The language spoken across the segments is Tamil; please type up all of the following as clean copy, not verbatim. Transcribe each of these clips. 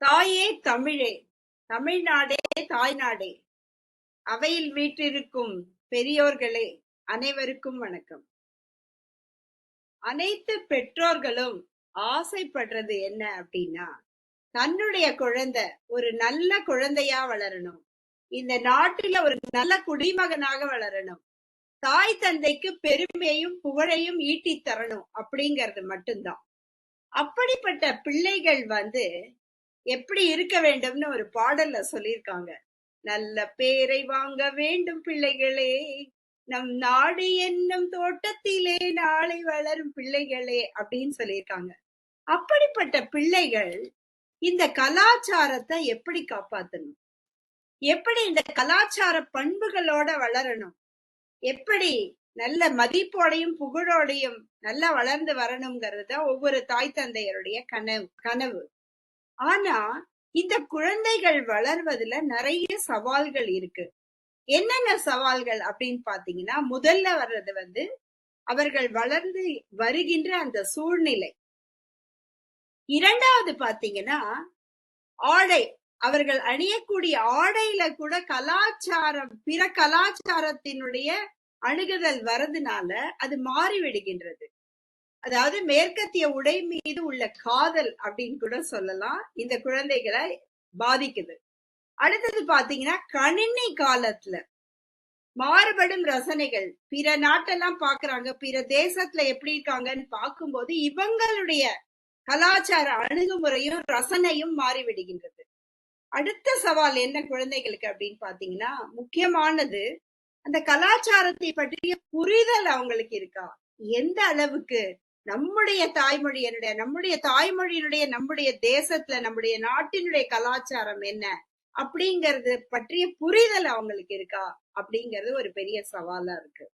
தாயே தமிழே, தமிழ்நாடே தாய்நாடே, அவையில் வீற்றிருக்கும் பெரியோர்களே, அனைவருக்கும் வணக்கம். அனைத்து பெற்றோர்களும் ஆசைப்படுறது என்ன அப்படின்னா, தன்னுடைய குழந்தை ஒரு நல்ல குழந்தையா வளரணும், இந்த நாட்டில ஒரு நல்ல குடிமகனாக வளரணும், தாய் தந்தைக்கு பெருமையும் புகழையும் ஈட்டி தரணும் அப்படிங்கிறது மட்டும்தான். அப்படிப்பட்ட பிள்ளைகள் எப்படி இருக்க வேண்டும்னு ஒரு பாடல்ல சொல்லியிருக்காங்க. நல்ல பேரை வாங்க வேண்டும் பிள்ளைகளே, நம் நாடு என்னும் தோட்டத்திலே நாளை வளரும் பிள்ளைகளே அப்படின்னு சொல்லியிருக்காங்க. அப்படிப்பட்ட பிள்ளைகள் இந்த கலாச்சாரத்தை எப்படி காப்பாத்தணும், எப்படி இந்த கலாச்சார பண்புகளோட வளரணும், எப்படி நல்ல மதிப்போடையும் புகழோடையும் நல்லா வளர்ந்து வரணுங்கிறது ஒவ்வொரு தாய் தந்தையருடைய கனவு. ஆனா இந்த குழந்தைகள் வளர்வதுல நிறைய சவால்கள் இருக்கு. என்னென்ன சவால்கள் அப்படின்னு பாத்தீங்கன்னா, முதல்ல வர்றது அவர்கள் வளர்ந்து வருகின்ற அந்த சூழ்நிலை. இரண்டாவது பாத்தீங்கன்னா ஆடை, அவர்கள் அணியக்கூடிய ஆடையில கூட பிற கலாச்சாரத்தினுடைய அணுகுதல் வரதுனால அது மாறிவிடுகின்றது. அதாவது மேற்கத்திய உடை மீது உள்ள காதல் அப்படின்னு கூட சொல்லலாம், இந்த குழந்தைகளை பாதிக்குது. அடுத்தது பாத்தீங்கன்னா, கணினி காலத்துல மாறுபடும் ரசனைகள், பிற நாட்டெல்லாம் பாக்குறாங்க, பிற தேசத்துல எப்படி இருக்காங்கன்னு பார்க்கும்போது இவங்களுடைய கலாச்சார அணுகுமுறையும் ரசனையும் மாறிவிடுகின்றது. அடுத்த சவால் என்ன குழந்தைகளுக்கு அப்படின்னு பாத்தீங்கன்னா, முக்கியமானது அந்த கலாச்சாரத்தை பற்றிய புரிதல் அவங்களுக்கு இருக்கா, எந்த அளவுக்கு நம்முடைய தாய்மொழியினுடைய நம்முடைய தேசத்துல நம்முடைய நாட்டினுடைய கலாச்சாரம் என்ன அப்படிங்கறது பற்றிய புரிதல் அவங்களுக்கு இருக்கா அப்படிங்கிறது ஒரு பெரிய சவாலா இருக்கு.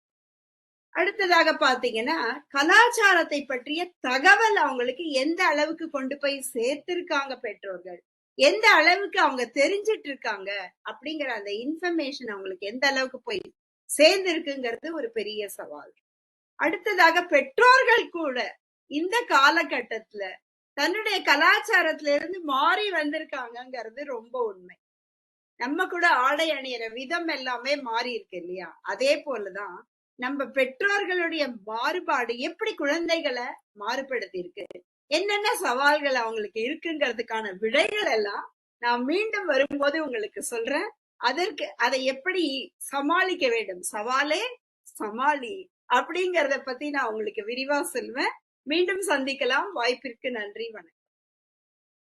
அடுத்ததாக பாத்தீங்கன்னா, கலாச்சாரத்தை பற்றிய தகவல் அவங்களுக்கு எந்த அளவுக்கு கொண்டு போய் சேர்த்திருக்காங்க பெற்றோர்கள், எந்த அளவுக்கு அவங்க தெரிஞ்சிட்டு இருக்காங்க அப்படிங்கிற அந்த இன்ஃபர்மேஷன் அவங்களுக்கு எந்த அளவுக்கு போய் சேர்ந்திருக்குங்கிறது ஒரு பெரிய சவால். அடுத்ததாக பெற்றோர்கள் கூட இந்த காலகட்டத்துல தன்னுடைய கலாச்சாரத்துல இருந்து மாறி வந்திருக்காங்கிறது ரொம்ப உண்மை. நம்ம கூட ஆடை அணியிற விதம் எல்லாமே மாறி இருக்கு இல்லையா? அதே போலதான் நம்ம பெற்றோர்களுடைய மாறுபாடு எப்படி குழந்தைகளை மாறுபடுத்தி இருக்கு, என்னென்ன சவால்கள் அவங்களுக்கு இருக்குங்கிறதுக்கான விடைகள் எல்லாம் நான் மீண்டும் வரும்போது உங்களுக்கு சொல்றேன். அதை எப்படி சமாளிக்க வேண்டும், சவாலே சமாளி அப்படிங்கறத பத்தி நான் உங்களுக்கு விரிவா சொல்வேன். மீண்டும் சந்திக்கலாம். வாய்ப்பிற்கு நன்றி, வணக்கம்.